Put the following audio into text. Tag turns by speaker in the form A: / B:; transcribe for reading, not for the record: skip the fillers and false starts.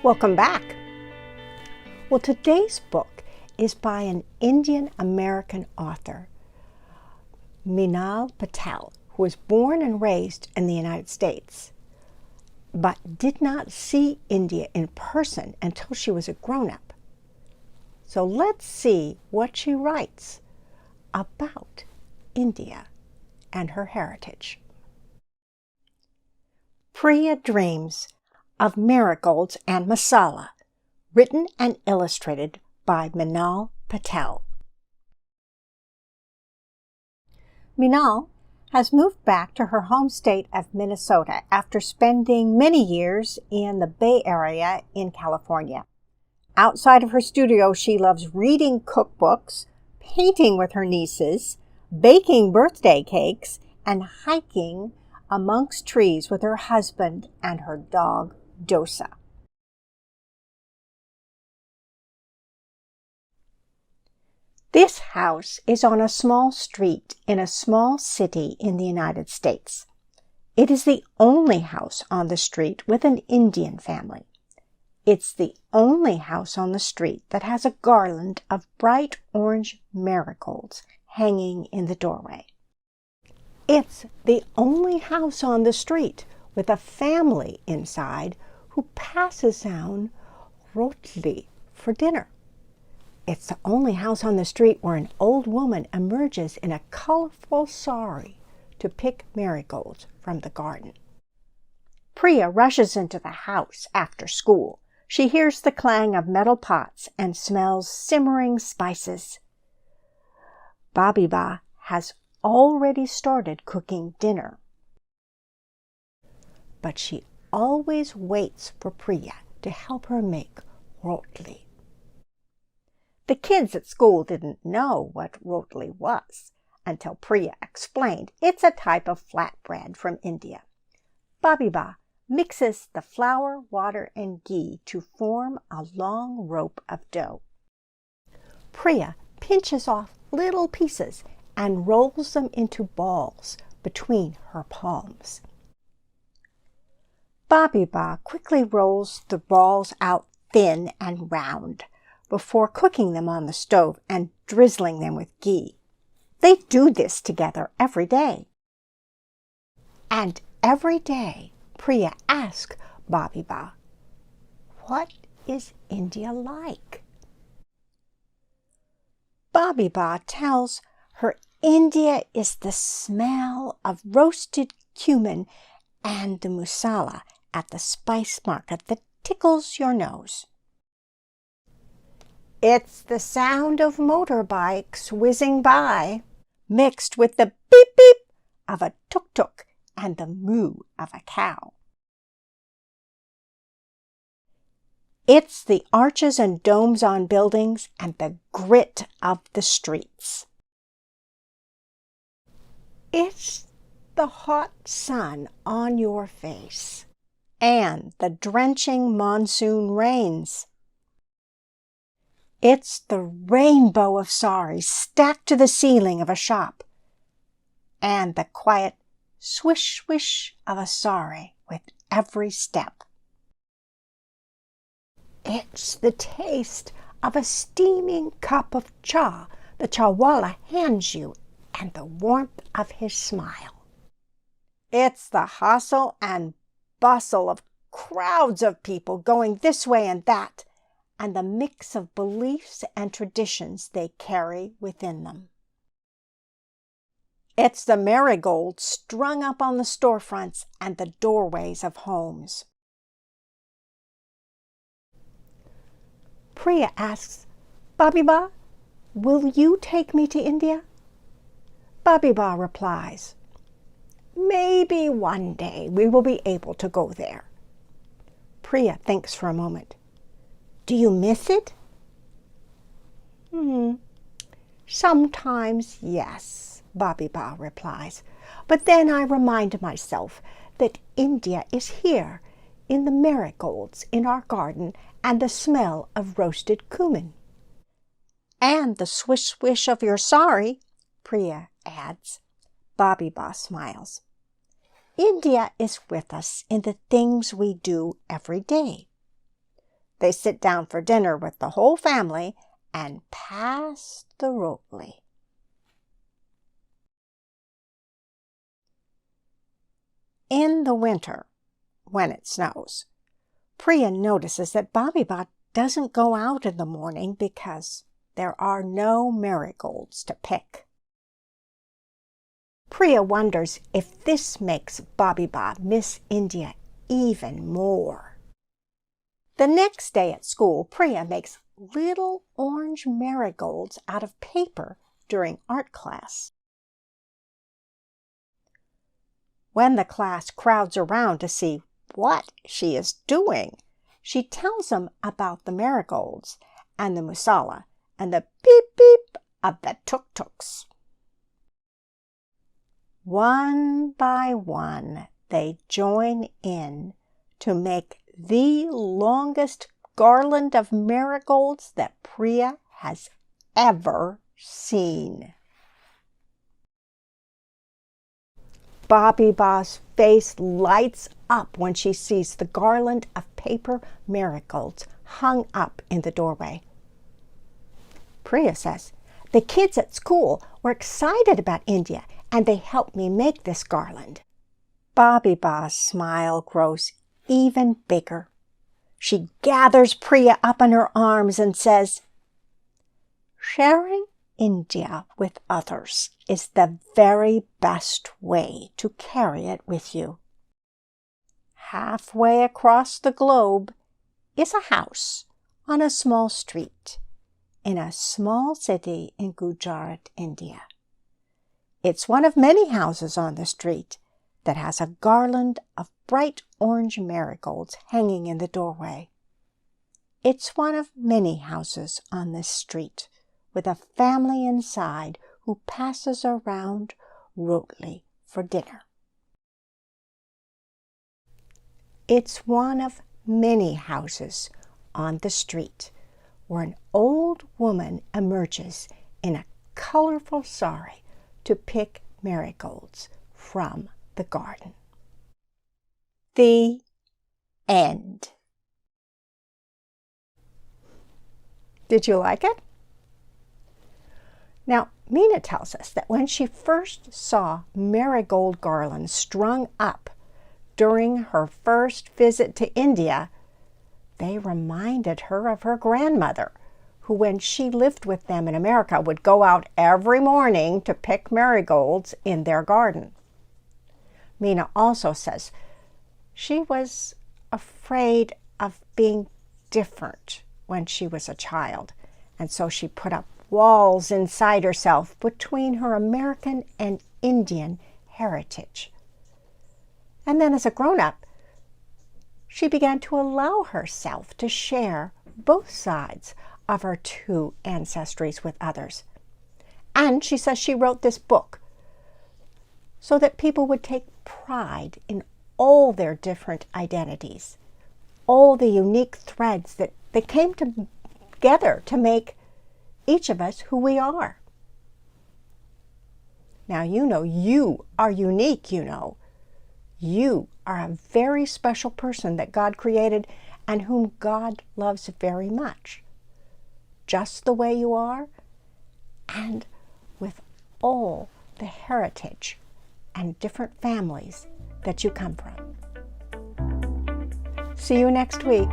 A: Welcome back. Well, today's book is by an Indian American author, Mrinal Patel, who was born and raised in the United States, but did not see India in person until she was a grown-up. So let's see what she writes about India and her heritage. Priya Dreams of Marigolds and Masala, written and illustrated by Mrinal Patel. Mrinal has moved back to her home state of Minnesota after spending many years in the Bay Area in California. Outside of her studio, she loves reading cookbooks, painting with her nieces, baking birthday cakes, and hiking amongst trees with her husband and her dog, Dosa. This house is on a small street in a small city in the United States. It is the only house on the street with an Indian family. It's the only house on the street that has a garland of bright orange marigolds hanging in the doorway. It's the only house on the street with a family inside who passes down rotli for dinner. It's the only house on the street where an old woman emerges in a colorful sari to pick marigolds from the garden. Priya rushes into the house after school. She hears the clang of metal pots and smells simmering spices. Babiba has already started cooking dinner, but she always waits for Priya to help her make rotli. The kids at school didn't know what rotli was until Priya explained it's a type of flatbread from India. Babiba mixes the flour, water, and ghee to form a long rope of dough. Priya pinches off little pieces and rolls them into balls between her palms. Babiba quickly rolls the balls out thin and round before cooking them on the stove and drizzling them with ghee. They do this together every day. And every day, Priya asks Babiba, "What is India like?" Babiba tells her India is the smell of roasted cumin and the masala at the spice market that tickles your nose. It's the sound of motorbikes whizzing by, mixed with the beep-beep of a tuk-tuk and the moo of a cow. It's the arches and domes on buildings and the grit of the streets. It's the hot sun on your face and the drenching monsoon rains. It's the rainbow of saris stacked to the ceiling of a shop and the quiet swish-swish of a sari with every step. It's the taste of a steaming cup of cha the chawala hands you and the warmth of his smile. It's the hustle and bustle of crowds of people going this way and that, and the mix of beliefs and traditions they carry within them. It's the marigolds strung up on the storefronts and the doorways of homes. Priya asks, "Babiba, will you take me to India?" Babiba replies, "Maybe one day we will be able to go there." Priya thinks for a moment. "Do you miss it?" "Sometimes, yes," Babiba replies. "But then I remind myself that India is here, in the marigolds in our garden and the smell of roasted cumin." "And the swish-swish of your sari," Priya adds. Babiba smiles. "India is with us in the things we do every day. They sit down for dinner with the whole family and pass the roti. In the winter, when it snows, Priya notices that Bobby Bot doesn't go out in the morning because there are no marigolds to pick. Priya wonders if this makes Bobby Bot miss India even more. The next day at school, Priya makes little orange marigolds out of paper during art class. When the class crowds around to see what she is doing, she tells them about the marigolds and the masala and the beep-beep of the tuk-tuks. One by one, they join in to make the longest garland of marigolds that Priya has ever seen. Bobby Bot's face lights up when she sees the garland of paper marigolds hung up in the doorway. Priya says, "The kids at school were excited about India and they helped me make this garland." Bobby Bot's smile grows even bigger. She gathers Priya up in her arms and says, "Sharing India with others is the very best way to carry it with you. Halfway across the globe is a house on a small street in a small city in Gujarat, India. It's one of many houses on the street that has a garland of bright orange marigolds hanging in the doorway. It's one of many houses on this street with a family inside who passes around roti for dinner. It's one of many houses on the street where an old woman emerges in a colorful sari to pick marigolds from the garden." The end. Did you like it? Now, Mina tells us that when she first saw marigold garlands strung up during her first visit to India, they reminded her of her grandmother, who, when she lived with them in America, would go out every morning to pick marigolds in their garden. Mina also says she was afraid of being different when she was a child, and so she put up walls inside herself between her American and Indian heritage. And then as a grown-up, she began to allow herself to share both sides of her two ancestries with others. And she says she wrote this book so that people would take pride in all their different identities, all the unique threads that came together to make each of us who we are. Now, you know you are unique, you know. You are a very special person that God created and whom God loves very much, just the way you are and with all the heritage and different families that you come from. See you next week.